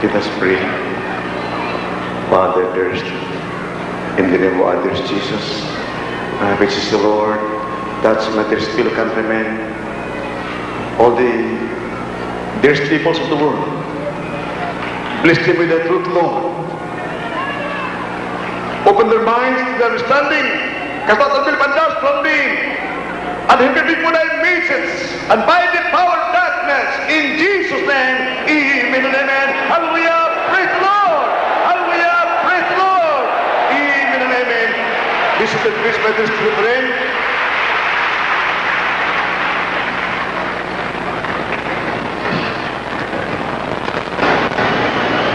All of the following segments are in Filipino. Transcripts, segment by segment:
Let us pray. Father, there's in the name of others, Jesus, which is the Lord, that's my dear still countrymen, all the dearest peoples of the world. Bless them with the truth, Lord. Open their minds to the understanding, cast out the bandas from thee, and help them with thy message, and bind the power of darkness, in Jesus' name, amen and amen. Hallelujah, praise the Lord. Hallelujah, praise the Lord. Amen and amen. This is the grace by this children.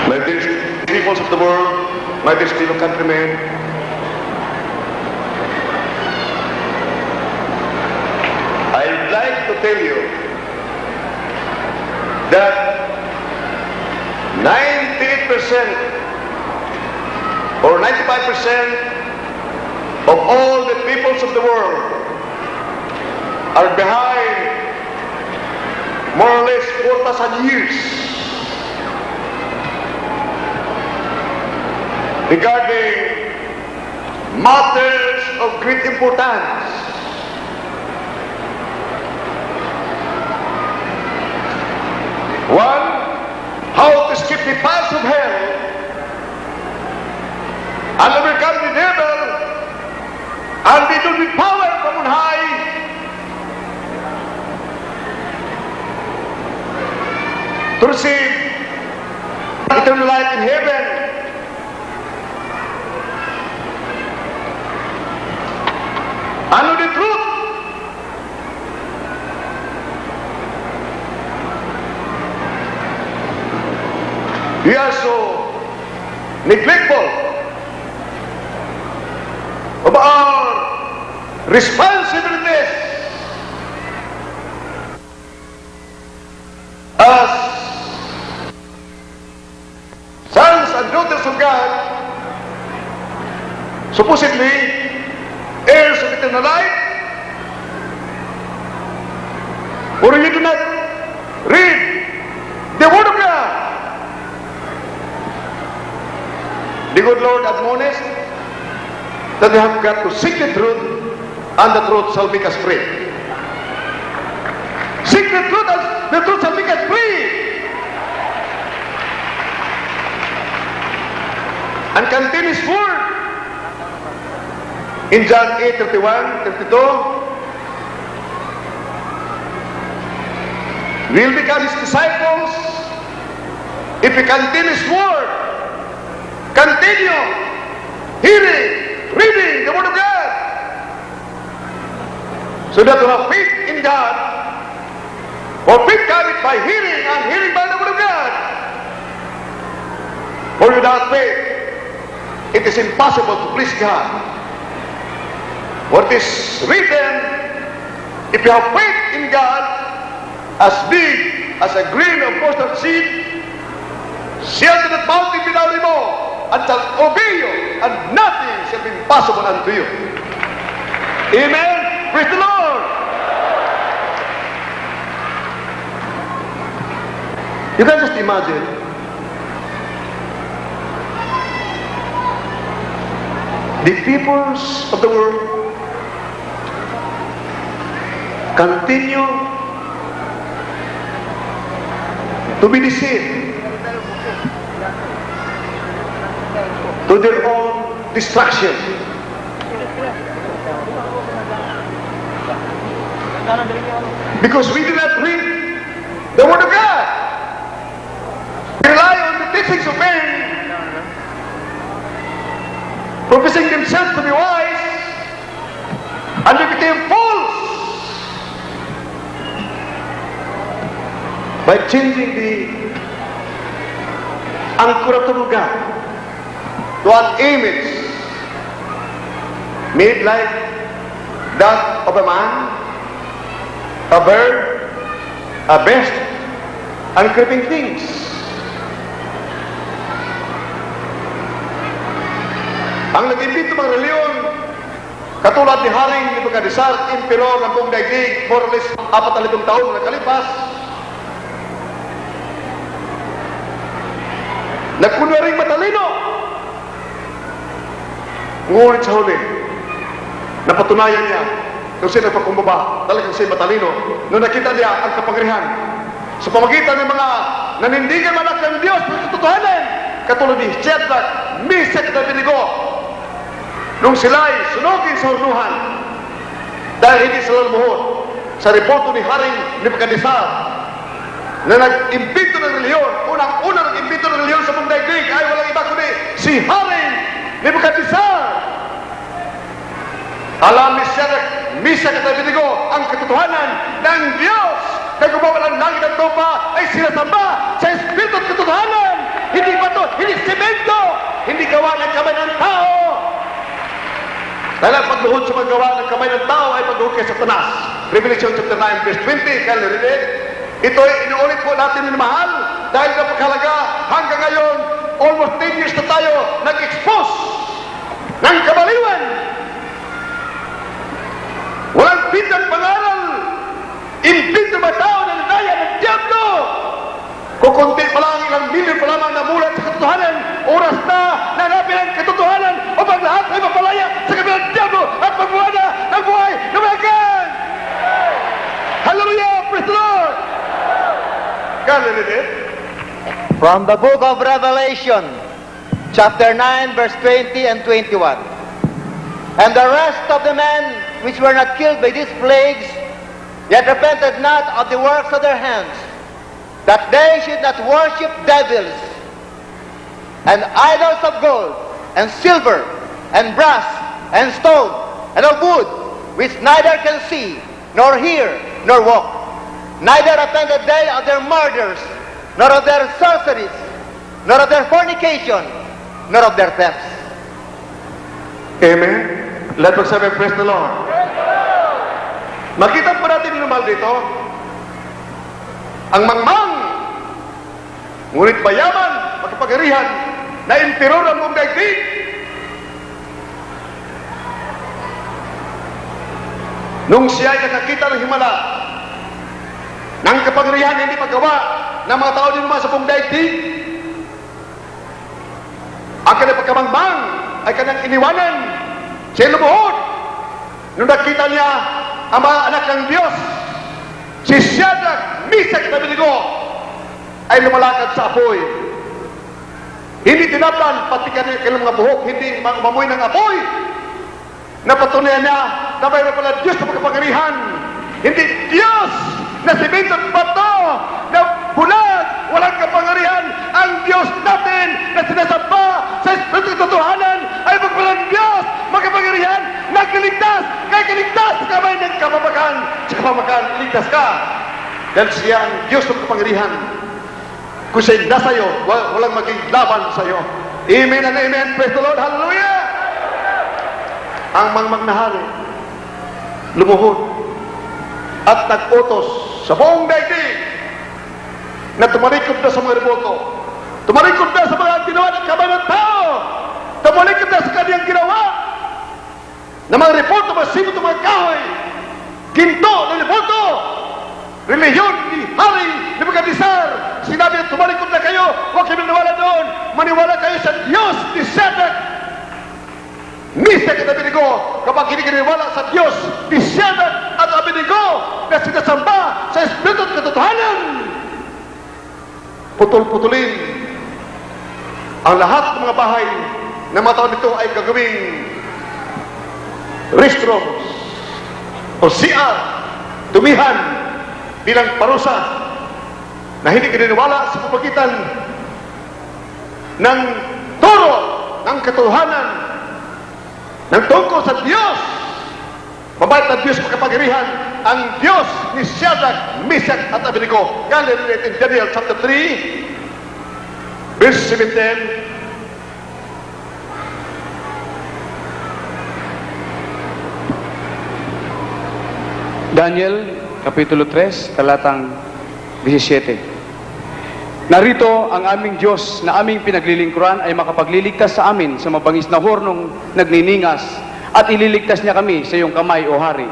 My dear peoples of the world, my dear fellow countrymen, I'd like to tell you that 98% or 95% of all the peoples of the world are behind more or less 4,000 years regarding matters of great importance. One, how to skip the paths of hell and overcome the devil and be filled with power from on high. To receive eternal life in heaven. And know the truth. We are so neglectful of our responsibilities as sons and daughters of God, supposedly heirs of eternal life, or you do not read the Word of God. The good Lord admonished that we have got to seek the truth, and the truth shall make us free. Seek the truth, and the truth shall make us free. And continue His word in John 8:31, 32. We'll become His disciples if we continue His word. Continue hearing, reading the Word of God, so that we have faith in God. For faith cometh by hearing, and hearing by the Word of God. For without faith, it is impossible to please God. What is written, if you have faith in God, as big as a grain of mustard seed, shall to the mountain be thou removed, and shall obey you, and nothing shall be impossible unto you. Amen. Praise the Lord. You can just imagine the peoples of the world continue to be deceived to their own destruction. Because we do not read the Word of God. We rely on the teachings of men, professing themselves to be wise, and they became false by changing the uncorruptible God to an image made like that of a man, a bird, a beast, and creeping things. Ang nag-imbento mga reliyon, katulad ni Haring Nebukadnesar, Emperor ng buong daigdig, more or less 40 taon na nakalipas, Nagkunwaring matalino. Ngunit sa huli, napatunayan niya kung siya nagpakumbaba, talagang siya matalino. Nung nakita niya ang kapangyarihan sa pamagitan ng mga nanindigan anak ng Diyos ng katotohanan, katulad ni Shadrach, Meshach at Abednego, nung sila'y sunugin sa hornuhan dahil hindi sila lumuhod sa reporto ni Haring Nebuchadnezzar na nag-imbento ng reliyon. Unang-unang nag-imbento ng reliyon sa buong daigdig ay walang iba kundi si Haring Nebuchadnezzar. Alam ni Shadrach, Meshach at Abednego ang katotohanan ng Diyos na gumawa ng langit at lupa ay sinasamba sa Espiritu at katotohanan. Hindi bato, hindi semento, hindi gawa ng kamay ng tao. Dahil ang pagluhod sa paggawa ng kamay ng tao ay pagluhod kay Satanas. Revelation chapter 9 verse 20, kaya narinig. Ito ay inuulit po natin ng mahal dahil napakahalaga hanggang ngayon, almost 10 years na tayo nag-expose ng kabaliwan. Walang pindang pangaral, impinto ba tao na nandaya ng Diablo? Kukunti pa lang, ilang milyon pa lamang na mulat sa katotohanan, oras na nanapin ang katotohanan upang lahat ay mapalaya sa kabilang Diablo at magbuwana ng buhay na malagan! Hallelujah! Praise the Lord! From the book of Revelation, chapter 9, verse 20 and 21. And the rest of the men which were not killed by these plagues, yet repented not of the works of their hands, that they should not worship devils, and idols of gold, and silver, and brass, and stone, and of wood, which neither can see, nor hear, nor walk. Neither repented they of their murders, nor of their sorceries, nor of their fornication, nor of their thefts. Amen. Let us have a praise the Lord. Makita po natin lumal dito, ang mangmang, ngunit mayaman, magkapangyarihan, na imperor ang buong daigdig. Nung siya ay nakakita ng himala, ng kapangyarihan hindi magawa ng mga tao din naman sa buong daigdig, ang kanyang pagkamangmang ay kanyang iniwanan. Siya lumuhod. Nung nakita niya ang mga anak ng Diyos, si Shadrach, Meshach at Abednego ay lumalakad sa apoy. Hindi tinaplan, pati kanilang mga buhok, hindi mamoy ng apoy. Napatunayan niya na mayroon pala Diyos na pagkapangyarihan. Hindi Diyos na simento at bato, na bulag, walang kapangyarihan. Ang Diyos natin na sinasamba sa Espiritu ng Totohanan ay magpalang Diyos, magkapangyarihan, nagkaligtas, kaya kaligtas sa kamay ng kapamakan. Sa kapamakan, iligtas ka. Dahil siya ang Diyos ng kapangyarihan. Kung siya'y nasa iyo, walang maging laban sa iyo. Amen and amen. Praise the Lord. Hallelujah! Ang mangmang na hari, lumuhod at nag-utos sa buong daigdig na tumalikod na sa mga remoto, tumalikod na sa mga ginawa ng kamay ng tao, tumalikod na sa kanyang ginawa na mga reporto, mga simot, mga kahoy, ginto na reporto, reliyon ni Haring Nebuchadnezzar. Sinabi na tumalikod na kayo, huwag kayo maniwala doon, maniwala kayo sa Diyos ni Shadrach, Meshach at Abednego. Kapag hindi kaniwala sa Diyos ni Shadrach at Abednego na sinasamba sa Espiritu at katotohanan, putol-putulin ang lahat ng mga bahay na mga tao nito ay gagawing restrooms o CR, tumihan bilang parusa na hindi kaniwala sa pamagitan ng turo ng katotohanan ng tungkol sa Diyos. Mabait na Diyos makapangyarihan, ang Diyos ni Shadrach, Meshach at Abednego. Kaya narinig in Daniel chapter 3, verse 17. Daniel, Kapitulo 3, talatang 17. Narito ang aming Diyos na aming pinaglilingkuran ay makapagliligtas sa amin sa mabangis na hornong nagniningas at ililigtas niya kami sa iyong kamay, O Hari.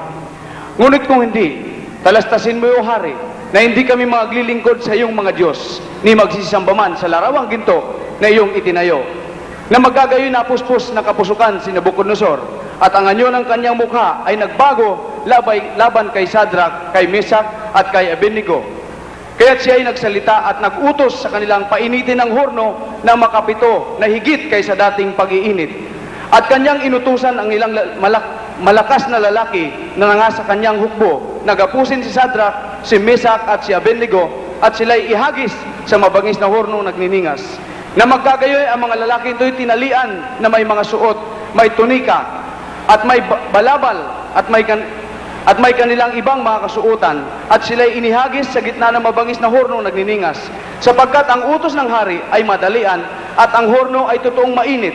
Ngunit kung hindi, talastasin mo, O Hari, na hindi kami maglilingkod sa iyong mga Diyos, ni magsisamba man sa larawang ginto na iyong itinayo, na magkagayon na puspos na kapusukan si Nabucodonosor, at ang anyo ng kanyang mukha ay nagbago laban kay Sadrach, kay Mesach, at kay Abednego. Kaya't siya ay nagsalita at nagutos sa kanilang painitin ng horno na makapito na higit kaysa dating pag-iinit. At kanyang inutusan ang ilang malakas na lalaki na nangasa kanyang hukbo, nagapusin si Sadrach, si Mesach at si Abednego, at sila'y ihagis sa mabangis na horno nagniningas. Na magkagayoy ang mga lalaki ito'y tinalian na may mga suot, may tunika, at may balabal, at may kanilang ibang mga kasuotan, at sila'y inihagis sa gitna ng mabangis na horno nagniningas, sapagkat ang utos ng hari ay madalian, at ang horno ay totoong mainit.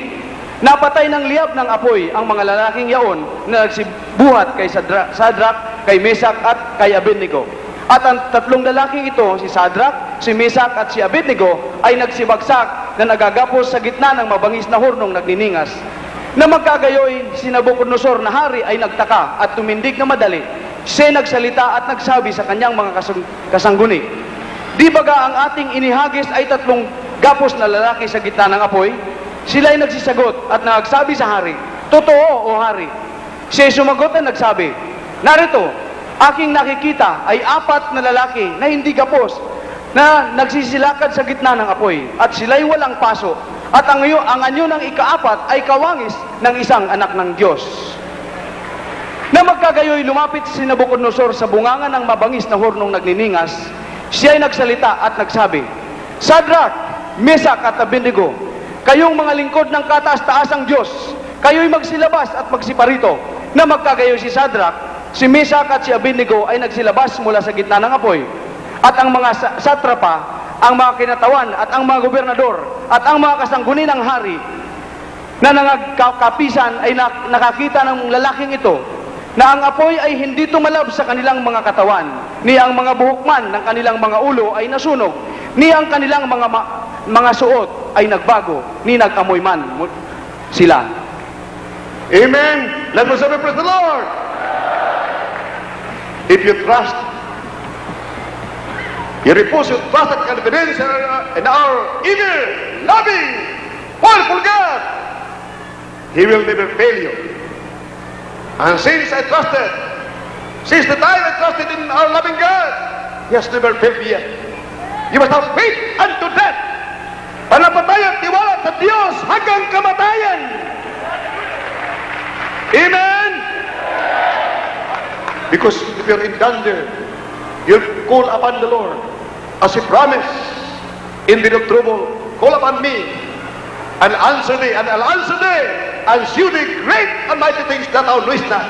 Napatay ng liyab ng apoy ang mga lalaking yaon na nagsibuhat kay Sadrach, kay Mesach at kay Abednego. At ang tatlong lalaking ito, si Sadrach, si Mesach at si Abednego, ay nagsibagsak na nagagapos sa gitna ng mabangis na hornong nagniningas. Na magkagayoy, si Nabucodonosor na hari ay nagtaka at tumindig na madali. Siya nagsalita at nagsabi sa kanyang mga kasangguni, "Di baga ang ating inihagis ay tatlong gapos na lalaki sa gitna ng apoy?" Sila ay nagsisagot at nagsabi sa hari, "Totoo, o hari." Siya ay sumagot at nagsabi, "Narito, aking nakikita ay 4 na lalaki na hindi gapos na nagsisilakad sa gitna ng apoy, at sila'y walang paso, at ang anyo ng ika-4 ay kawangis ng isang anak ng Diyos." Na magkagayoy lumapit si Nabucodonosor sa bungangan ng mabangis na hornong nagniningas, siya ay nagsalita at nagsabi, "Sadrach, Mesach at Abednego, kayong mga lingkod ng kataas-taasang Diyos, kayo'y magsilabas at magsiparito." Na magkagayoy si Sadrach, si Mesach at si Abednego ay nagsilabas mula sa gitna ng apoy. At ang mga satrapa, ang mga kinatawan at ang mga gobernador at ang mga kasangguni ng hari na nangagkapisan ay nakakita ng lalaking ito na ang apoy ay hindi tumalab sa kanilang mga katawan, ni ang mga buhok man ng kanilang mga ulo ay nasunog, ni ang kanilang mga suot ay nagbago, ni nag-amoy man sila. Amen. Let us say, praise the Lord. If you trust, you repose your trust and confidence in our eager, loving, wonderful God, He will never fail you. And since the time I trusted in our loving God, He has never failed me yet. You must have faith unto death. Panapatayan, tiwala sa Diyos hanggang kamatayan. Amen? Because if you're in danger, you'll call upon the Lord. As He promised, in the trouble, call upon me, and answer thee, and I'll answer thee, and shew thee great and mighty things that thou knowest not.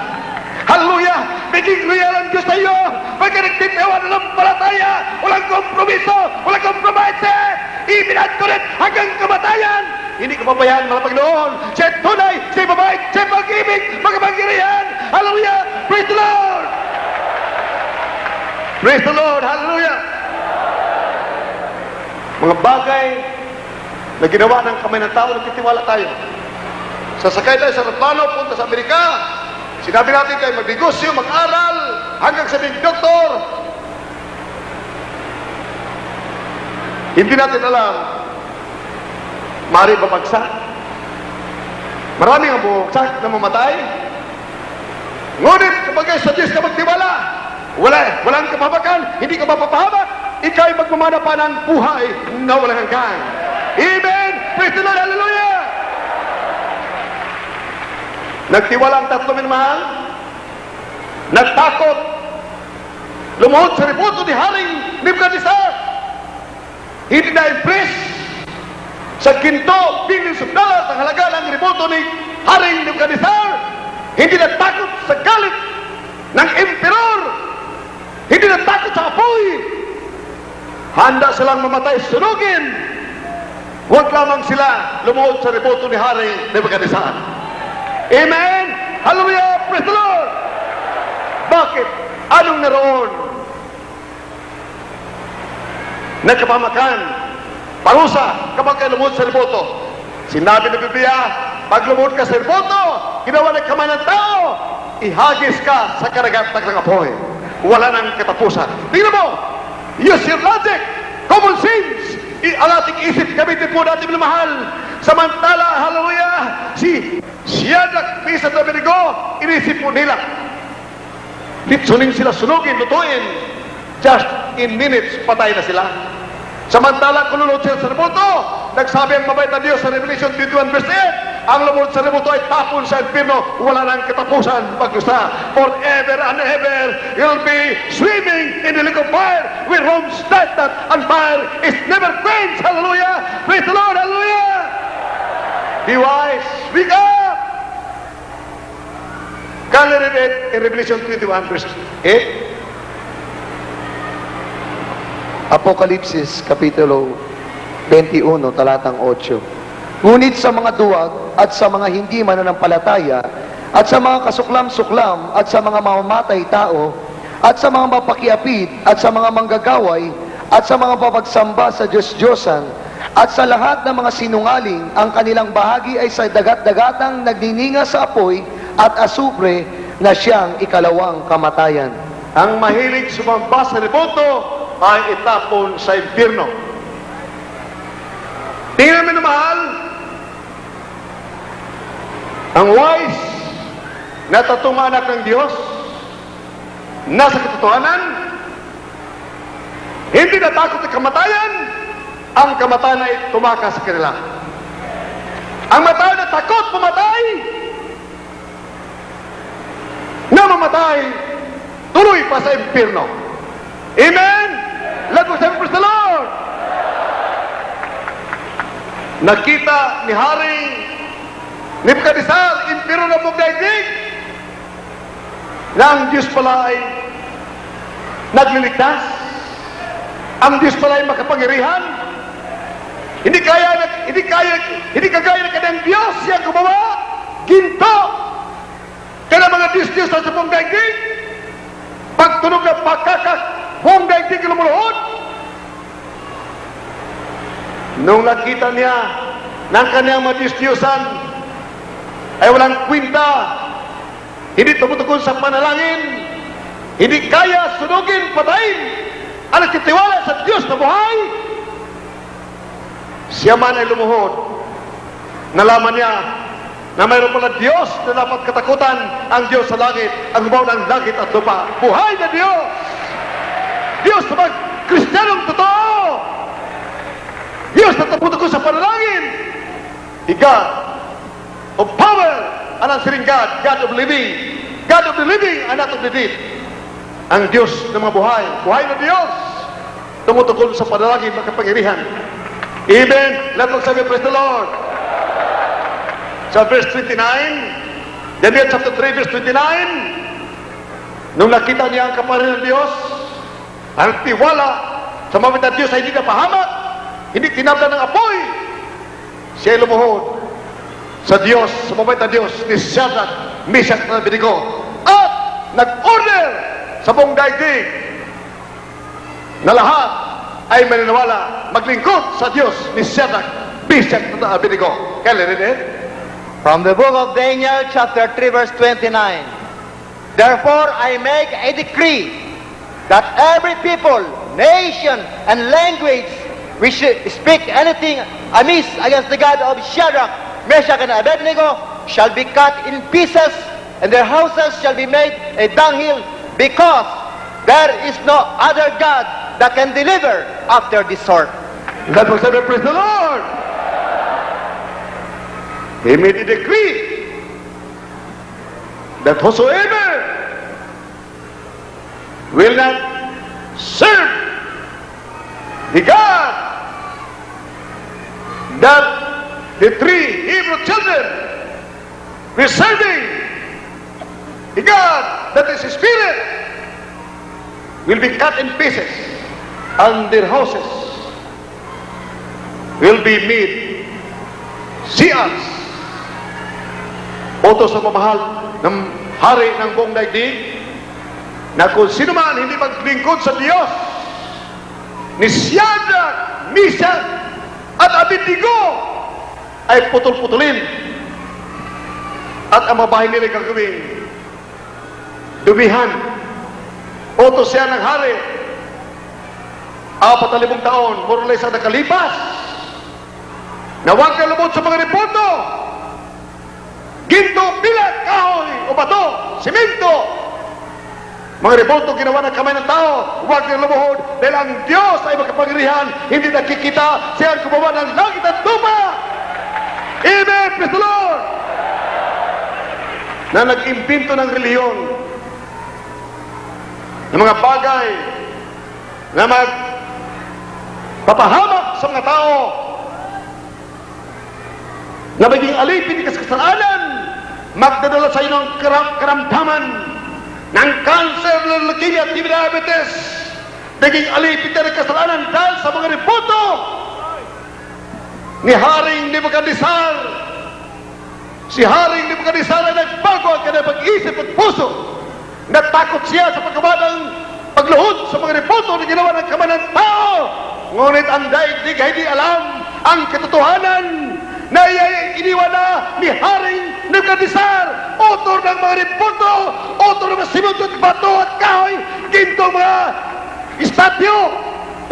Hallelujah! Biging real ang Diyos tayo! Pagkanagtitiwan ng palataya, walang kompromiso, walang kompromise! Ibinagkulit hanggang kamatayan! Hindi ka pabayaan mga Panginoon! Siya'y tunay, siya'y mabait, siya'y pag-ibig, magapangyarihan! Hallelujah! Praise the Lord! Praise the Lord! Hallelujah! Mga bagay na ginawa ng kamay ng tao, nagtitiwala tayo. Sasakay tayo sa aeroplano, punta sa Amerika, sinabi natin tayo magnegosyo, mag-aral, hanggang sabing doktor. Hindi natin alam, maaari babagsak. Maraming ang bumagsak na mamatay. Ngunit kapag sa Diyos ka magtiwala, walang kapabakan, hindi ka mapapahamak, ikaw ay magmamana pa ng buhay na walang hanggan. Amen! Praise the Lord! Hallelujah! Nagtiwala ang tatlo minamahal, nagtakot, lumuhod sa ributo ni Haring Nebuchadnezzar, hindi na-impress sa ginto, billions of dollars ang halaga ng ributo ni Haring Nebuchadnezzar, hindi natakot sa galit ng emperor, hindi natakot sa apoy, handa silang mamatay sunugin, huwag lamang sila lumuhod sa ributo ni Haring Nebuchadnezzar. Amen! Hallelujah! Praise the Lord! Bakit? Anong naroon? Nagkapamakan, parusa kapag kayo lumuhod sa riboto. Sinabi ng Biblia, pag lumuhod ka sa riboto, ginawa ng kamay ng tao, ihagis ka sa karagat ng apoy. Wala nang katapusan. Tingnan mo, Use your logic, common sense. Ang ating isip gamitin po natin minamahal. Samantala, hallelujah, si Shadrach, Meshach at Abednego, inisip po nila. Litsunin sila, sunugin, lutuin. Just in minutes, patay na sila. Samantala, kulunod sila sa remoto. Nagsabi ang mabait na Diyos sa Revelation 21 verse 8, ang lumod sa remoto ay tapon sa impirno, wala nang katapusan, pagkusa. Forever and ever, you'll be swimming in the lake of fire, where Rome started, and fire is never quenched. Hallelujah! Praise the Lord! Hallelujah! Be wise! Speak up! Can you read it in Revelation 21 verse 8? Apokalipsis, Kapitulo 21, talatang 8. Ngunit sa mga duwag at sa mga hindi mananampalataya at sa mga kasuklam-suklam at sa mga mamamatay tao at sa mga mapakiapid at sa mga manggagaway at sa mga papagsamba sa Diyos-Diyosan at sa lahat ng mga sinungaling, ang kanilang bahagi ay sa dagat-dagatang nagnininga sa apoy at asupre na siyang ikalawang kamatayan. Ang mahilig sumamba sa remoto ay itapon sa impyerno. Tingnan mo na mahal, ang wise na tatlong anak ng Diyos nasa katotohanan, hindi natakot sa kamatayan, ang kamatayan ay tumakas sa kanila. Ang matay na takot pumatay, na mamatay, tuloy pa sa impyerno. Amen? Let us say, praise the Lord! Nakita ni Haring Nebukadnezar, impyerno na pagdaigdig, na ang Diyos pala ay nagliligtas, ang Diyos pala ay makapangyarihan, hindi kagaya na kanyang Diyos siya gumawa, ginto, kaya mga Diyos-Diyos sa buong daigdig, pagtunog na pagkakak, buong daigdig lumuluhod. Nung nakita niya ng kanyang mga Diyos-Diyosan ay walang kwinta, hindi tumutugon sa panalangin, hindi kaya sunugin, patayin, ang nagtitiwala sa Diyos na buhay, siya man ay lumuhod. Nalaman niya na mayroon pala Diyos na dapat katakutan, ang Diyos sa langit, ang gumawa ng langit at lupa. Buhay na Diyos! Diyos na mag-Kristiyanong totoo! Diyos na tumutugon sa panalangin! The God of power and answering God, God of living, God of the living and not of the dead. Ang Diyos ng mga buhay, buhay na Diyos, tumutugon sa panalangin, makapangyarihan. Amen. Let us say, praise the Lord. Sa verse 29, Daniel chapter 3, verse 29, nung nakita niya ang kaparihan ng Diyos, ang tiwala sa mabait na Diyos ay hindi napahamak, hindi tinabla ng apoy, siya ay lumuhod sa Diyos, sa mabait na Diyos ni Shadrach, Meshach at Abednego, at nag-order sa buong daigdig na lahat ay maniniwala, maglingkod sa Diyos ni Shadrach, Meshach at Abednego. Can you read it? From the book of Daniel, chapter 3, verse 29. Therefore, I make a decree that every people, nation, and language which speak anything amiss against the God of Shadrach, Meshach, and Abednego shall be cut in pieces, and their houses shall be made a dunghill, because there is no other God that can deliver after this sort. Let us say, praise the Lord. He made a decree that whosoever will not serve the God that the three Hebrew children were serving, the God that is a spirit, will be cut in pieces, and their houses will be made sias. Utos sa pamahal ng hari ng buong daigdig na kung sino man hindi maglingkod sa Diyos ni Shadrach, Meshach at Abednego ay putol-putulin, at ang mabahay nila gagawin dumihan. Utos siya ng hari 4,000 taon, more or less ang nakalipas, na huwag ka lumod sa mga reporto, ginto, pilat, kahoy, o bato, simento, mga reporto ginawa ng kamay ng tao, huwag kang lumuhod dahil ang Diyos ay makapangyarihan, hindi nakikita, siya ang gumawa ng langit at lupa. Amen, praise the Lord! Na nag-impinto ng reliyon, ng mga bagay na magpapahamak sa mga tao, na maging alipin ka sa kasalanan, magdadala sa iyo ng karamdaman ng cancer, ng leukemia at diabetes, naging alipin ka ng kasalanan dahil sa mga reporto ni Haring Nebukadnesar. Si Haring Nebukadnesar ay nagbago ang kanyang pag-isip at puso. Natakot siya sa paggawa ng pagluhod sa mga reporto na ginawa ng kamay ng tao. Ngunit ang daigdig ay hindi alam ang katotohanan na iniwan na ni Haring Nebukadnesar, author ng mga reporto, author ng mga simento at bato at kahoy, gintong mga estatyo,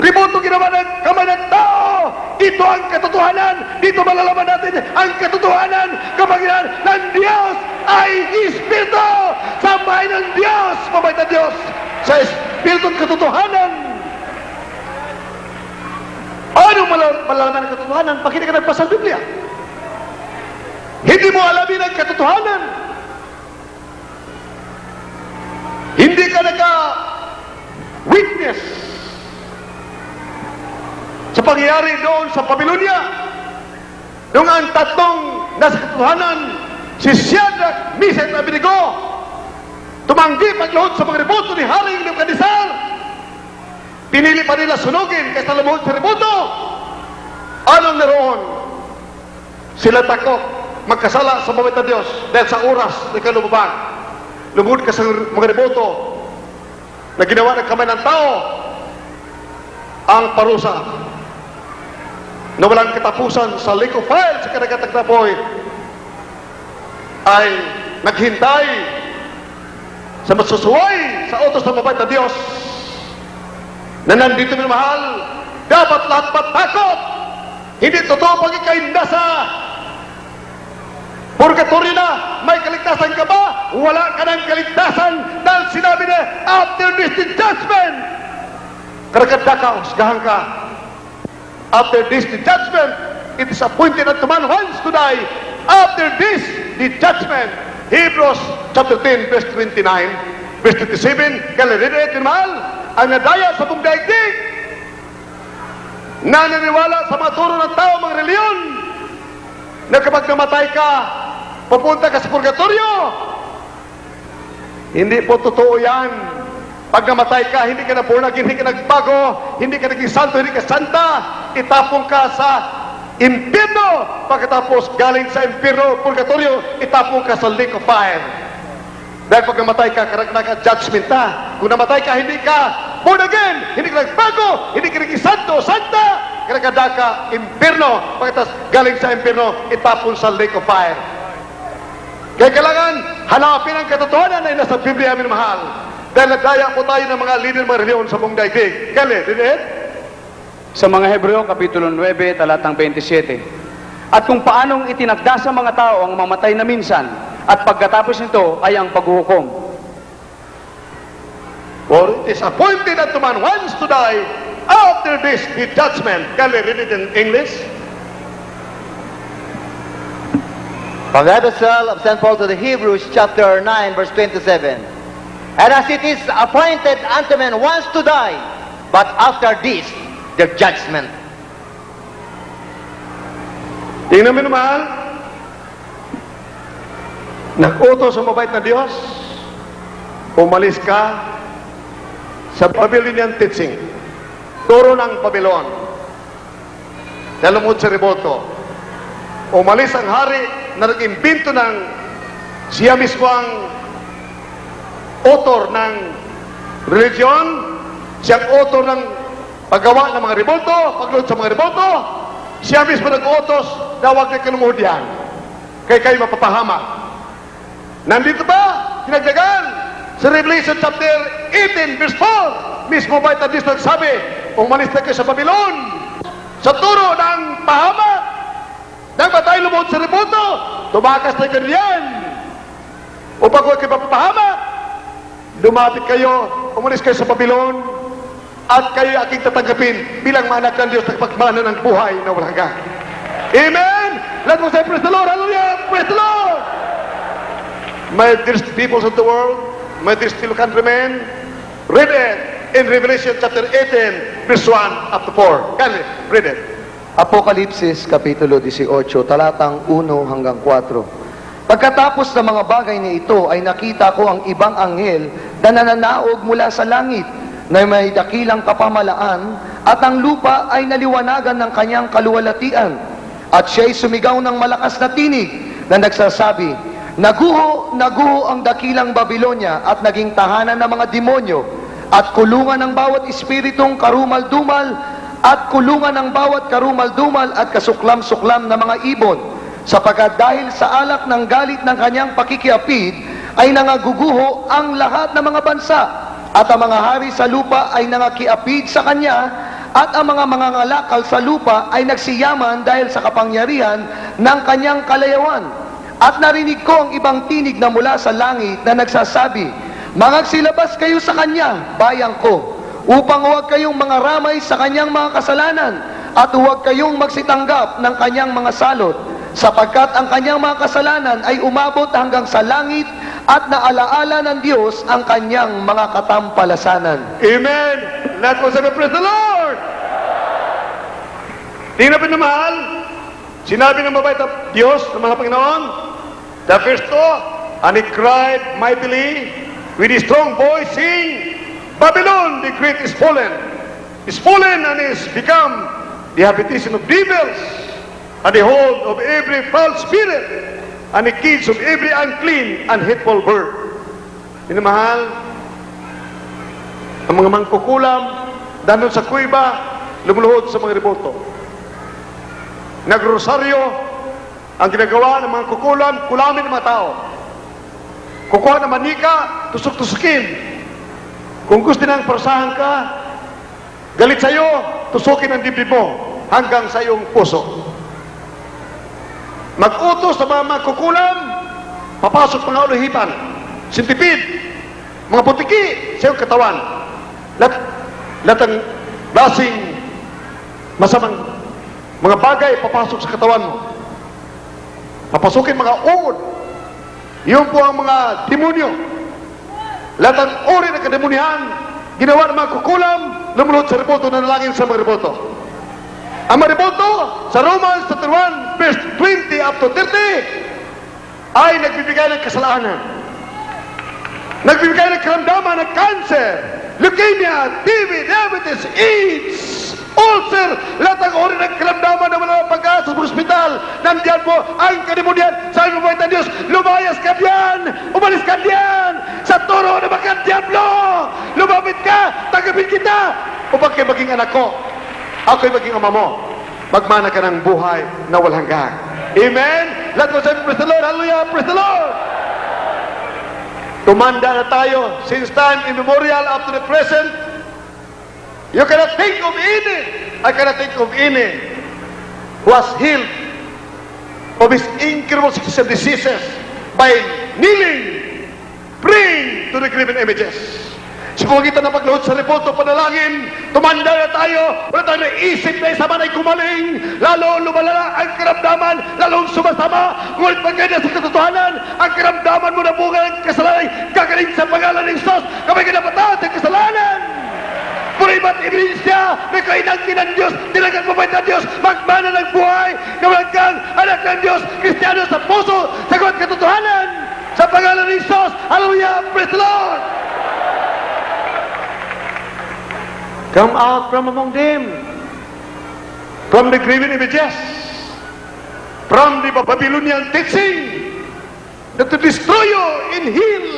reporto ginawa ng kamay ng tao. Ito ang katotohanan. Dito malalaman natin ang katotohanan. Kapangyarihan ng Diyos ay Espiritu. Sa bahay ng Diyos, mabait na Diyos, sa Espiritu at katotohanan. Anong malalaman ng katotohanan? Pag hindi ka nagbasa ng Biblia, hindi mo alamin ang katotohanan. Hindi ka naka-witness sa pangyayari doon sa Babylonia. Nung ang tatlong nasa katotohanan, si Shadrach, Meshach at Abednego, tumanggi pagluhod sa mga reporto ni Haring Nebukadnesar. Pinili pa nila sunugin kaysa lumuhod sa reporto. Anong naroon? Sila takot magkasala sa bawat na Diyos dahil sa oras na kalubabang. Lumuhod ka sa mga reporto na ginawa ng kamay ng tao, ang parusa na walang katapusan sa lake of fire sa kanagatag na po'y ay naghintay sa masusuway sa utos ng mabait na Diyos na nandito minamahal. Dapat lahat matakot. Hindi totoo pag ikay nasa purgatorio na, may kaligtasan ka ba? Wala ka ng kaligtasan dahil sinabi na after this the judgment. Karagada ka, usgahan ka. After this the judgment, it is appointed unto man once to die. After this the judgment. Hebrews chapter 10 verse 29, verse 27, kaliririt yung mahal, ang nadaya sa buong daigdig, naniniwala sa mga turo ng tao, mga reliyon, na kapag namatay ka, pupunta ka sa purgatorio. Hindi po totoo yan. Pag namatay ka, hindi ka na born again, hindi ka nagbago, hindi ka naging santo, hindi ka santa, itapong ka sa impyerno. Pagkatapos galing sa impyerno, purgatorio, itapong ka sa lake of fire. Dahil pag namatay ka, karagdagan ka judgment na. Kung namatay ka, hindi ka born again, hindi ka nagbago, hindi ka naging santo, santa, karagdagan ka impyerno. Pagkatapos galing sa impyerno, itapon sa lake of fire. Kaya kailangan hanapin ang katotohanan ay nasa Biblia, amin mahal. Dahil nadaya po tayo ng mga leader mga reliyon sa buong daigdig. Kali, did Sa mga Hebreo, Kapitulo 9, talatang 27. At kung paanong itinakda sa mga tao ang mamatay na minsan, at pagkatapos nito ay ang paghuhukom. For it is appointed unto man once to die, after this the judgment. Can we read it in English? From the epistle of St. Paul to the Hebrews, chapter 9, verse 27. And as it is appointed unto men once to die, but after this, their judgment. Tingnan mo naman, nag-utos ang mabait na Diyos, umalis ka sa Babylonian teaching, turo ng Babylon, nalumod sa revolto. Umalis ang hari na nag-imbento ng siya mismo ang author ng religion, siyang author ng paggawa ng mga revolto, pagluhod sa mga revolto, siya mismo nag-utos na huwag na kalumuhod yan. Kaya kayo mapapahamak. Nandito ba? Tinagdagan sa Revelation chapter 18 verse 4. Mismo ba ito Diyos nagsabi, umalis na kayo sa Babylon, sa turo ng pahamak, ng patay lumuhod sa ributo, tumakas na kayo diyan. Upang huwag kayo mapapahamak, lumapit kayo, umalis kayo sa Babylon, at kayo aking tatanggapin bilang mga anak ng Diyos na pagmana ng buhay na walang hanggan. Amen! Let mo say, praise the Lord! Hallelujah! Praise the Lord! My dear peoples of the world, my dear still countrymen, read it in Revelation chapter 18, verse 1 up to 4. Can we read it? Apokalipsis, Kapitulo 18, talatang 1 hanggang 4. Pagkatapos ng mga bagay na ito ay nakita ko ang ibang anghel na nananaog mula sa langit na may dakilang kapamalaan at ang lupa ay naliwanagan ng kanyang kaluwalhatian. At siya'y sumigaw ng malakas na tinig na nagsasabi, Naguho, naguho ang dakilang Babilonia at naging tahanan ng mga demonyo at kulungan ng bawat espiritong karumal-dumal at kulungan ng bawat karumal-dumal at kasuklam-suklam na mga ibon, sapagkat dahil sa alak ng galit ng kanyang pakikiapid ay nangaguguho ang lahat ng mga bansa, at ang mga hari sa lupa ay nangakiapid sa kanya, at ang mga mangangalakal sa lupa ay nagsiyaman dahil sa kapangyarihan ng kanyang kalayawan. At narinig ko ang ibang tinig na mula sa langit na nagsasabi, Mangagsilabas kayo sa kanya, bayang ko, upang huwag kayong mangaramay sa kanyang mga kasalanan, at huwag kayong magsitanggap ng kanyang mga salot, sapagkat ang kanyang mga kasalanan ay umabot hanggang sa langit, at naalaala ng Diyos ang kanyang mga katampalasanan. Amen! Let us say, praise the Lord! Tingnan na mahal, sinabi ng mabait na Diyos, ng mga Panginoon, the verse 2, and he cried mightily with a strong voice, saying, Babylon the great is fallen and is become the habitation of devils, and the hold of every foul spirit, and the cage of every unclean and hateful bird. Minamahal, ang mga mangkukulam, danon sa kuiba, lumuluhod sa mga riboto. Nagrosaryo, ang ginagawa ng mga kukulam, kulamin ng mga tao. Kukuha ng manika, tusok-tusukin. Kung gusto nang parasahan ka, galit sa'yo, tusukin ang dibdib mo hanggang sa iyong puso. Mag-utos sa mga kukulam, papasok mga uluhipan, sintipid, mga putiki sa iyong katawan. Lahat ang lasing, masamang mga bagay papasok sa katawan mo. Papasukin mga uod. Yun po ang mga demonyo. Lahat ang uri ng kademonyahan, ginawa ng mga kukulam, lumulot sa riboto na nalangin sa mga riboto. Ang mga riboto, sa Romans chapter 1, verse 20 up to 30, ay nagbibigay ng kasalanan. Nagbibigay ng karamdaman ng cancer, leukemia, TB, diabetes, AIDS, ulcer, lahat ang uri ng karamdaman na wala pag-asa sa ospital. Nandiyan po ang kademonyan. Sabi mo ng Diyos, lumayas ka diyan, umalis ka diyan, sa turo na mga diablo, lumapit ka, tanggapin kita, upang kayo maging anak ko, ako'y maging ama mo, magmana ka ng buhay na walang hanggan. Amen? Let us say, praise the Lord, hallelujah, praise the Lord. Tumanda na tayo, since time immemorial up to the present. You cannot think of any, I cannot think of any who has healed of his incurable sickness and diseases by kneeling, praying to the graven images. Sa pamagitan ng pagluhod sa riboto, panalangin, tumanda na tayo, wala tayong naisip na isa man ay gumaling, lalo lumalala ang karamdaman, lalong sumasama, ngunit pagkanya sa katotohanan, ang karamdaman mo na bunga ng kasalanan, gagaling sa pangalan ng Diyos, kapag kinapatawad ang kasalanan. Puribat ebidensya, may kainangkin ng Diyos, tilagan mo ba ng Diyos, magmana ng buhay, kapag kang anak ng Diyos, Kristiyano sa puso, sagot katotohanan, sa pangalan ng Diyos. Hallelujah, praise the Lord. Come out from among them, from the graven images, from the Babylonian teaching, that to destroy you in hell,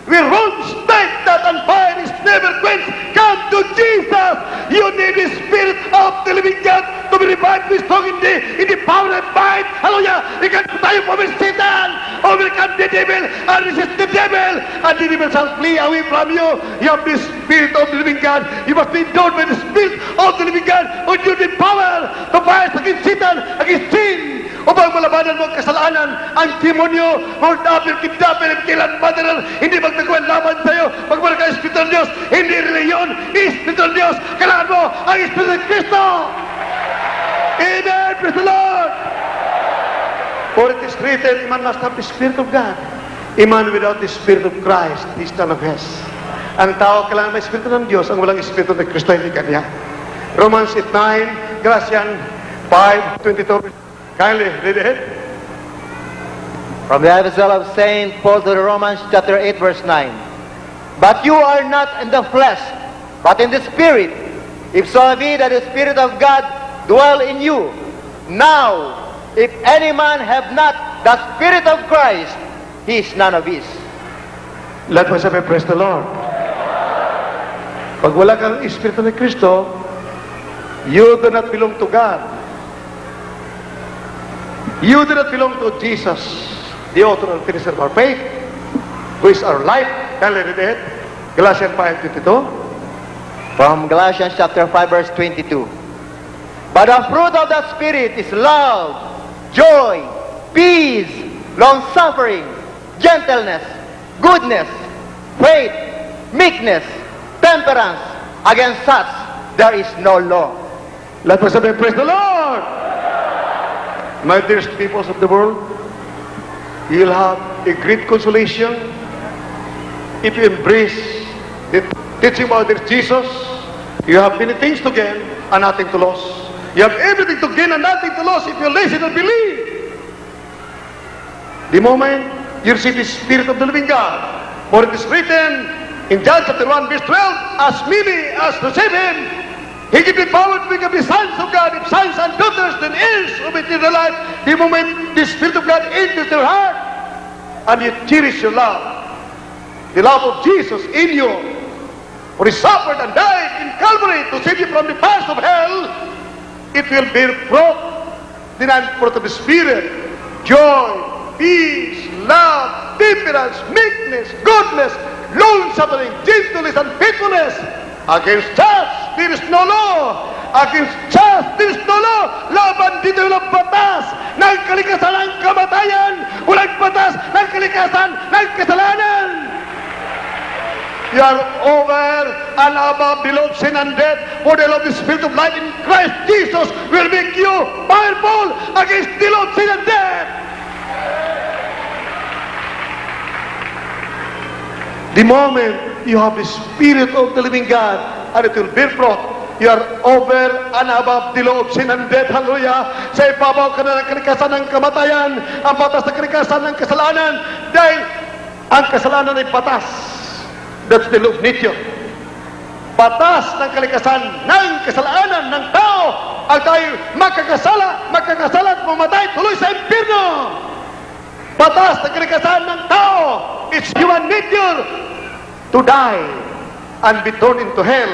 where Rome strike that and fire is never quenched. Come to Jesus. You need the Spirit of the living God to be revived, be strong in the power and might. Hallelujah. You can triumph over Satan, overcome the devil, and resist the devil, and the devil shall flee away from you. You have the Spirit of the living God. You must be endowed by the Spirit of the living God, who gives you the power to fight against Satan, against sin, upang malabanan mo ang kasalanan, ang demonyo, Lord Abel, kidnapper, kilan, murderer, hindi magtagawin laban sa'yo. Pagmula ka Espiritu ng Diyos, hindi reliyon, Espiritu ng Diyos, kailangan mo ang Espiritu ng Kristo. Amen, praise the Lord. For it is written, man must have the Spirit of God. A man without the Spirit of Christ is none of his. Ang tao kailangan may Espiritu ng Diyos, ang walang Espiritu ng Kristo hindi kanya. Romans 8:9, Galatians 5:22. Kindly read it. From the epistle of Saint Paul to the Romans, chapter 8, verse 9. But you are not in the flesh, but in the Spirit, if so be that the Spirit of God dwell in you. Now, if any man have not the Spirit of Christ, he is none of his. Let us have a praise the Lord. Pag wala kang Espiritu ni Kristo, you do not belong to God. You do not belong to Jesus, the author and finisher of our faith, who is our life. Kindly read it. Galatians 5:22. From Galatians chapter 5, verse 22. But the fruit of the Spirit is love, joy, peace, long-suffering, gentleness, goodness, faith, meekness, temperance. Against such there is no law. Let us have a praise the Lord. My dearest peoples of the world, you'll have a great consolation if you embrace the teaching about this Jesus. You have many things to gain and nothing to lose. You have everything to gain and nothing to lose if you listen and believe. The moment you receive the Spirit of the living God, for it is written in John chapter 1 verse 12, as many as receive Him, He gives the power to become the sons of God. If sons and daughters, then heirs of eternal life. The moment the Spirit of God enters your heart, and you cherish your love, the love of Jesus in you, for He suffered and died in Calvary to save you from the fires of hell, it will bear fruit, the nine fruit of the Spirit: joy, peace, love, temperance, meekness, goodness, long-suffering, gentleness, and faithfulness. Against such, there is no law. Against such, there is no law. Laban dito walang batas ng kalikasan ng kamatayan. Walang batas ng kalikasan ng kasalanan. You are over and above the Lord sin and death. For the love of the Spirit of life in Christ Jesus will make you powerful against the Lord sin and death. The moment you have the Spirit of the living God, and it will bear fruit, you are over and above the law of sin and death. Hallelujah. Sa ibabaw ka na ng kalikasan ng kamatayan, ang batas ng kalikasan ng kasalanan, dahil ang kasalanan ay batas. That's the law of nature. Batas ng kalikasan ng kasalanan ng tao, ang tayo magkakasala at mamatay tuloy sa impyerno. Batas ng kalikasan ng tao, it's human nature to die and be thrown into hell.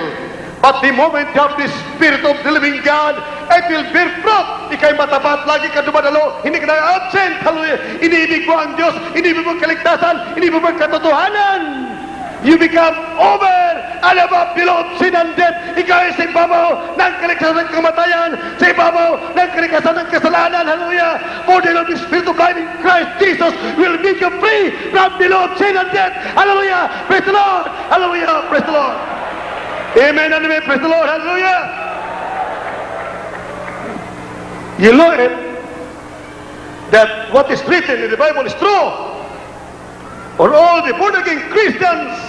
But the moment you have the Spirit of the living God, it will bear fruit. Ika'y matapat, lagi ka dumadalo, hindi ka na-absent. Hallelujah. Iniibig mo ang Diyos, iniibig mo ang kaligtasan, iniibig mo ang katotohanan. You become over and above the law of sin and death. Ikaw ay sa ibabaw ng kalikasan ng kamatayan, sa ibabaw ng kalikasan ng kasalanan. Hallelujah. For the Lord, the Spirit of life in Christ Jesus will make you free from the law of sin and death. Hallelujah. Praise the Lord. Hallelujah. Praise the Lord. Amen and amen. Praise the Lord. Hallelujah. You know it, that what is written in the Bible is true. For all the born-again Christians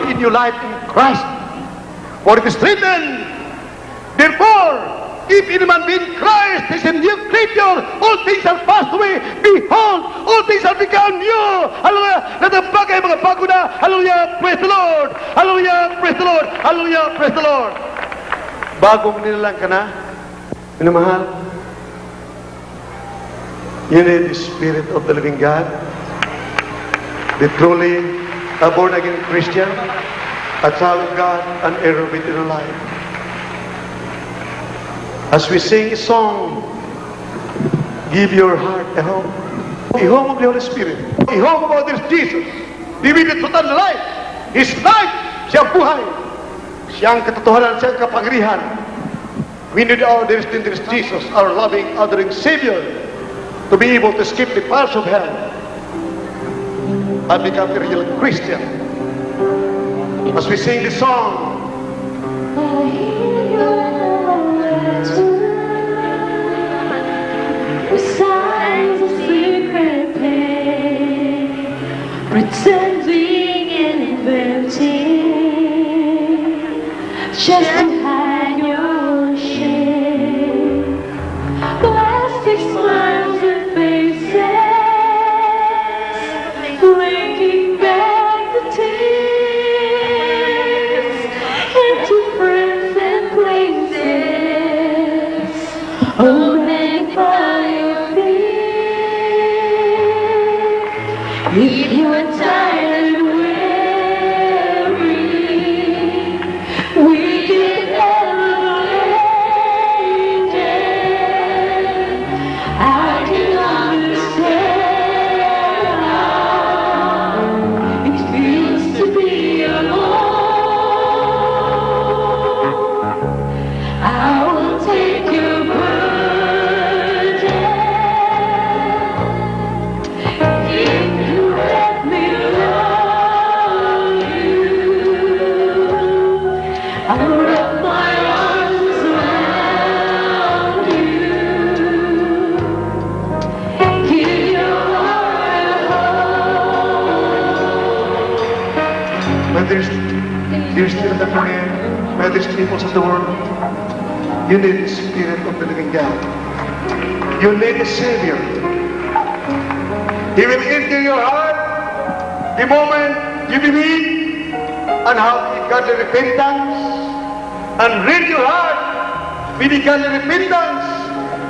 in your life in Christ. For it is written, therefore, if any man be in Christ, he is a new creature. All things are passed away. Behold, all things are become new. Hallelujah. Let the bagay mga bago na. Hallelujah. Praise the Lord. Hallelujah. Praise the Lord. Hallelujah. Praise the Lord. Bagong nilalang ka na, minamahal. You need the Spirit of the living God. the truly a born-again Christian, a child of God, an heir of eternal life. As we sing a song, give your heart a home. A home of the Holy Spirit. A home of our dear Jesus. Give it total life. His life, siyang buhay. Siyang katotohanan, siyang kapangyarihan. We need our dear Jesus, our loving, adoring Savior, to be able to skip the paths of hell and become a real Christian. As we sing the song, Besides a secret pain, pretending and inventing, just to hide your shame. Plastic smiles and faces, blinking back the tears into friends and places. Holding by your feet. If you are tired and weary, we can elevate it. I can understand how it feels to be alone. I will take your burden if you let me love you. I'll wrap my arms around you. Give your heart a home. when there's still the prayer, where there's peoples of the world, you need the Spirit of the living God. You need a Savior. He will enter your heart the moment you believe and have a godly repentance, and rid your heart with a godly repentance.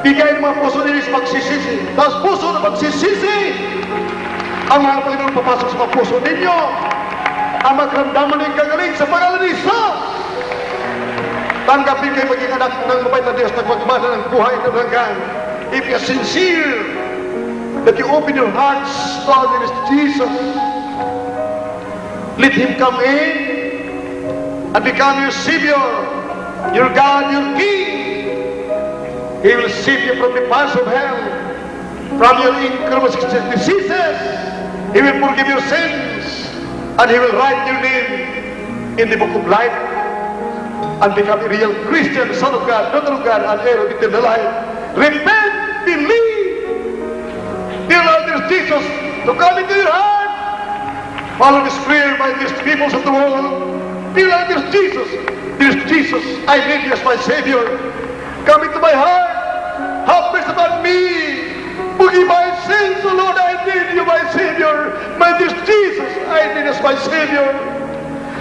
Bigay ng mga puso nilis magsisisi. Tapos puso na magsisisi, ang mga Panginoon papasok sa mga puso ninyo. Ang magramdaman ng kagaling sa pangalan ni Jesus. Tanggapin kayo maging anak ng mabait na Diyos na magmana ng buhay na hanggan. If you're sincere, that you open your hearts to our dear Jesus, let Him come in and become your Savior, your God, your King. He will save you from the paths of hell, from your incurable diseases. He will forgive your sins, and He will write your name in the book of life and become a real Christian, son of God, daughter of God, and heir of eternal life. Repent, believe, dear Lord, dear Jesus, to come into your heart. Follow this prayer by these peoples of the world. Dear Lord, dear Jesus, I need you as my Savior. Come into my heart. Have mercy upon me. Forgive my sins, O Lord, I need you, my Savior. My dear Jesus, I need you as my Savior.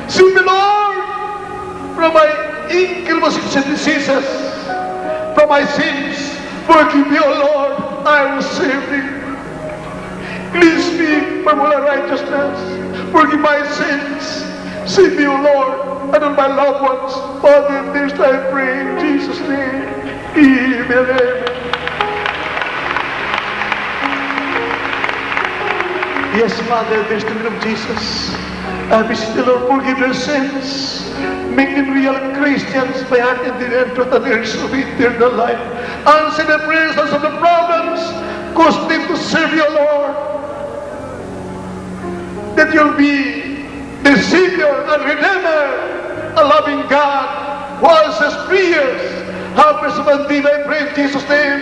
Save me, Lord, from my incurable diseases, from my sins. Forgive me, O Lord, I will save thee. Cleanse me from all unrighteousness. Forgive my sins. Save me, O Lord, and all my loved ones. Father, this I pray in Jesus' name. Amen. Yes, Father, this the name of Jesus. I beseech the Lord, forgive their sins. Make them real Christians by heart and in truth and heirs of eternal life. Answer the prayers of the problems. Cause them to serve you, Lord. That you'll be the Savior and Redeemer, a loving God who answers prayers. Have mercy upon thee, I pray in Jesus' name.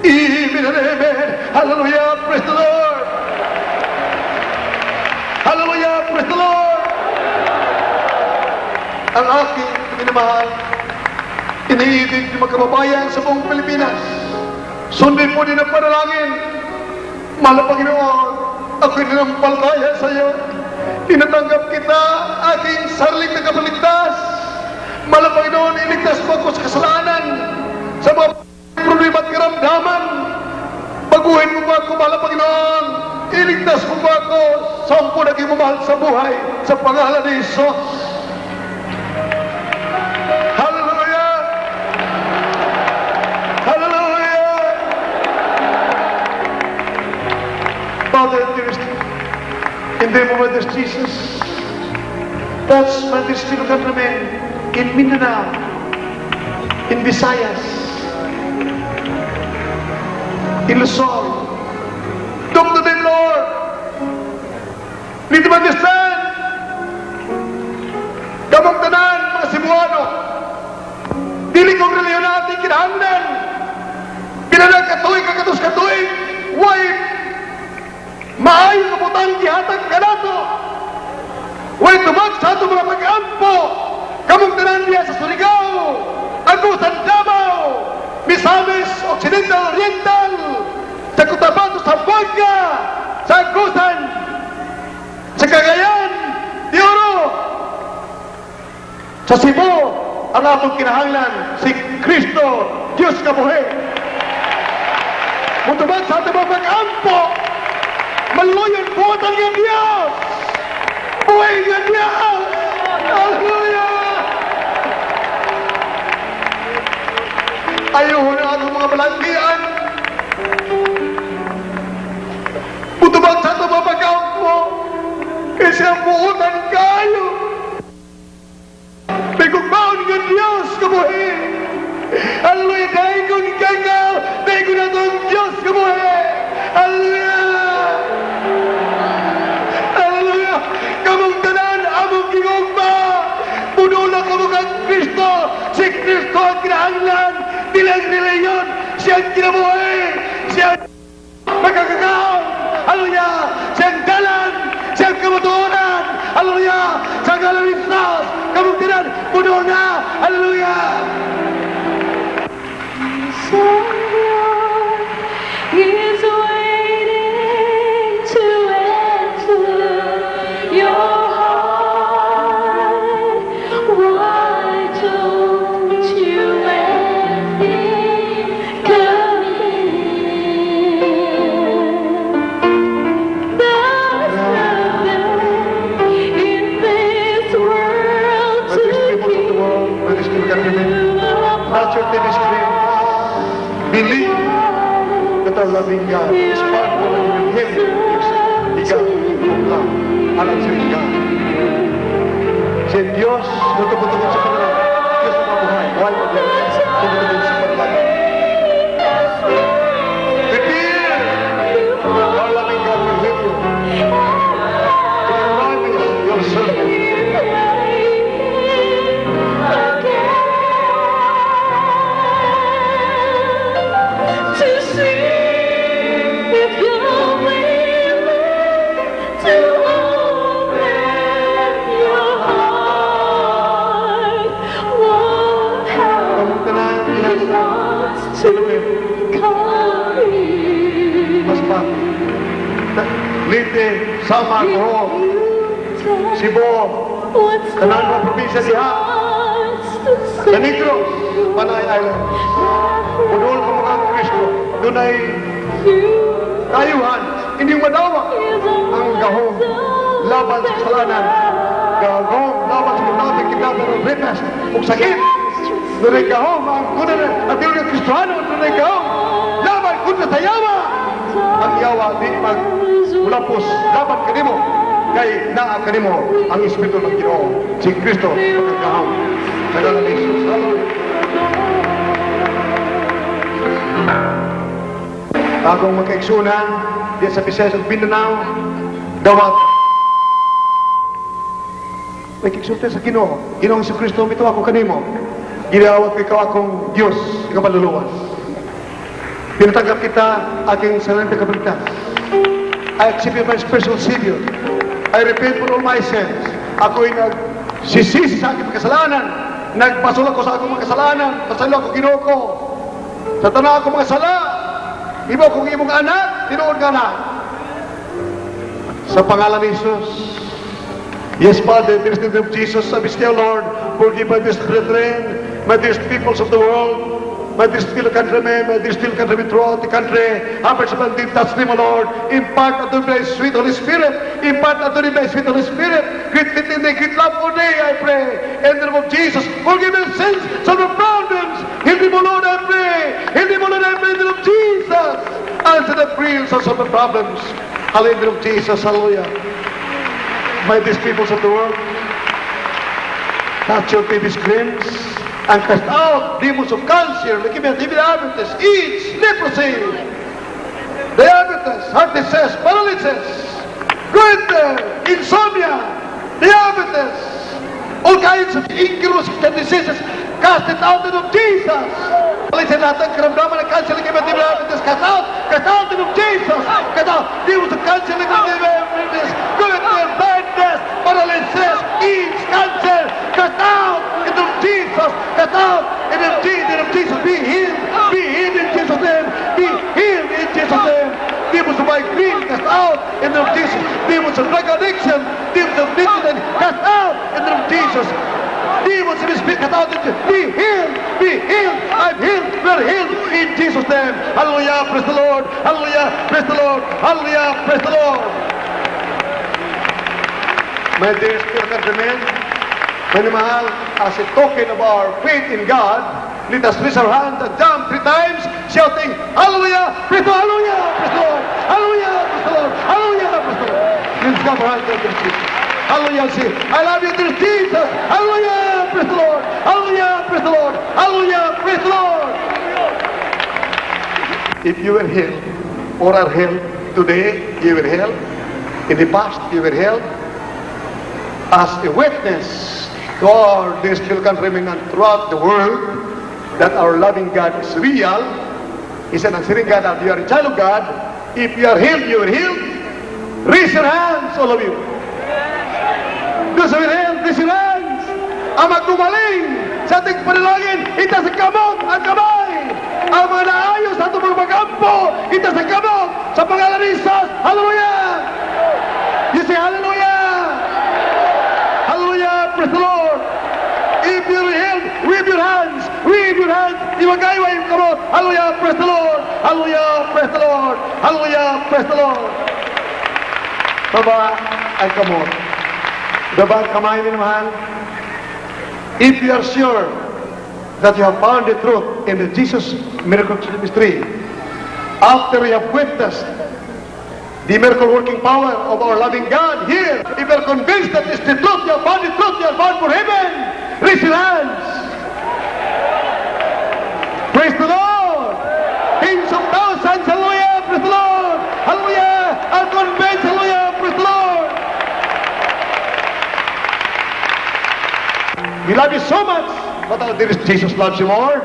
Amen and amen. Hallelujah, praise the Lord. Hallelujah, praise the Lord. Ang aking minamahal, iniibig ng mga kababayan sa buong Pilipinas. Sundin mo din ang panalangin. Mahal na Panginoon, ako'y nanampalataya sa iyo. Tinatanggap kita, aking sariling tagapaligtas. Mahal na Panginoon, iligtas mo ako sa kasalanan, sa mga problema at karamdaman. Baguhin mo ba ako, mahal na Panginoon? iligtas mo ba ako sa ampo naging mamahal sa buhay sa pangalan ni Jesus. Hallelujah! Hallelujah! Father, dearest, in the name of this Jesus, touch my district countrymen in Mindanao, in Visayas, in Luzon. Talk to them, Lord. Need to understand. Kamong tanan, mga Cebuano, dili kong reliyon natin kinahanglan. Pinalang katuig, kakatos katuig, why maayo kabutang gihatag ka nato. Why tubag sa ato mga pag-ampo. Kamong tanan niya sa Surigao, Agusan, Davao, Misamis, Occidental, Oriental, sa Cotabato, sa Buanga, sa Agusan, sa Cagayan, de Oro, sa Cebu, ang atong kinahanglan, si Kristo, Diyos kabuhi. Mutubag sa ating mga pag-ampo, maluyan buwatan ng Diyos, buhay ng Diyos. Hallelujah! Ayaw na ang mga malanggian. Putubag sa ito mapagaw mo. Kasi ang buutan kayo. May kukbaon ng Diyos kabuhi. Hallelujah. Dahil ko ni Kangaw. Dahil ko na ito ang Diyos kabuhi. Hallelujah. Hallelujah. Kamong tanan, among gingogma. Puno na kamong ang Kristo. Si Kristo ang kinahanglan. Bilang reliyon, siyang kinabuhi, siyang magkakagaw, hallelujah, siyang dalan, siyang kamatuonan, hallelujah, sa ngalan ni Jesus, kamungkinan, puno na, hallelujah. Savior is waiting to enter your heart. Why don't you let him come in? There's nothing in this world to keep Not your ministry. Believe that our loving God is powerful and with Him ikaw ang alam sa ikaw. Si Diyos natuputupot sa kanila. Diyos na mabuhay. Why would you tumutupot sa panlagi? Prepare! Our loving God will help you. In your life is your servant. To see if you're willing to open your heart. What Kamong tanan, He wants to come in. mas pa. Lite, Samar, Oro, Cebu, What's tanan mga probinsya diha, sa Negros, Panay Island. Budol ka mga Kristo, doon ay kayuhan, hindi madawak ang gahong laban sa kasalanan. Gahong laban sa kinabi, kinabi ng retas, ug sakit. Doon ay gahong ang kunan at yung Kristohano, doon ay gahong laban kunta sa yawa. Ang yawa di magulapos, laban kanimo. Kay naa kanimo ang Espiritu ng Ginoo, si Kristo magkagahong. Sa ngalan ni Jesus. Hallelujah. Akong magkaigsunan diyan sa Visayas ug Mindanao, dawat. May kigsulti sa Ginoo. Ginoong si Kristo mito ako kanimo. Ginawat ko ikaw akong Diyos, ikaw maluluwas. Pinatanggap kita aking sarili na kabaligtas. I accept you my special Savior. I repent for all my sins. Ako'y nagsisisi sa aking kasalanan. Nagpasulak ko sa akong mga kasalanan. Pasalo ako Ginoo ko. Sa tanang ako mga sala. Ibo kong imong anak, tinuod ka na. Sa pangalan ni Jesus. Yes, Father, in the name of Jesus, I beseech you, Lord, forgive my dearest brethren, my dearest peoples of the world. my dear still countrymen, my dear still countrymen throughout the country, have mercy upon them, touch them, O Lord. Impart unto them thy sweet Holy Spirit. Impart unto them thy sweet Holy Spirit. Great faith in thee, great love for thee, I pray. In the name of Jesus, forgive their sins, solve their problems. Heal them, O Lord, I pray. Heal them, O Lord, I pray, in the name of Jesus. Answer the prayers and solve the problems. Hallelujah, in the name of Jesus, hallelujah. My dear peoples of the world, touch your baby screams and cast out demons of cancer, leukemia, TB, diabetes, AIDS, leprosy, diabetes, heart disease, paralysis, goiter, insomnia, diabetes, all kinds of incurable diseases. Cast it out in the name of Jesus. Alisin natin karamdaman ng cancer, leukemia, TB, diabetes. Cast out in the name of Jesus. Cast out demons of cancer, leukemia, diabetes, goiter, blindness, paralysis, AIDS, cancer. Cast out in the name of Jesus. Cast out in the name of Jesus. Be healed. Be healed in Jesus' name. Be healed in Jesus' name. Demons of migraine, cast out in the name of Jesus. Demons of drug addiction, demons of nicotine, cast out in the name of Jesus. Demons of spirit, cast out. Be healed. Be healed. I'm healed. We're healed in Jesus' name. Hallelujah. Praise the Lord. Hallelujah. Praise the Lord. Hallelujah. Praise the Lord. My dear dear countrymen, minimahal, as a token of our faith in God, let us raise our hands and jump 3 times, shouting, Hallelujah! Praise the Lord! Hallelujah! Praise the Lord! Hallelujah! Praise the Lord! Hallelujah! Praise the Lord! Let's clap our hands and Jesus. Hallelujah! Say, I love you, dear Jesus! Hallelujah! Praise the Lord! Hallelujah! Praise the Lord! Hallelujah! Praise the Lord! If you were healed or are healed today, you were healed. In the past, you were healed. As a witness to our dear still countrymen and throughout the world that our loving God is real, He's an answering God, and you are a child of God. If you are healed, you are healed. Raise your hands, all of you. Those who are healed, raise your hands. Ang maggumaling sa ating panalangin, ita sa kamot ang kamay. Ang mga naayos sa ating magmagampo, ita sa kamot sa pangalan ni Jesus. Hallelujah! You say hallelujah! Hallelujah! Praise the Lord! If you're healed, wave your hands! Wave your hands! Iwagay-way yung kamot! Hallelujah! Praise the Lord! Hallelujah! Praise the Lord! Hallelujah! Praise the Lord! Baba ay kamot. Baba ang kamay minamahal. If you are sure that you have found the truth in the Jesus miracle ministry, after you have witnessed the miracle working power of our loving God here, if you are convinced that it's the truth, you have found the truth, you have found for heaven, raise your hands. Praise the Lord. Tens of thousands, hallelujah, praise the Lord. Hallelujah, I'm convinced, hallelujah, praise the Lord. We love you so much, but our dearest Jesus loves you more.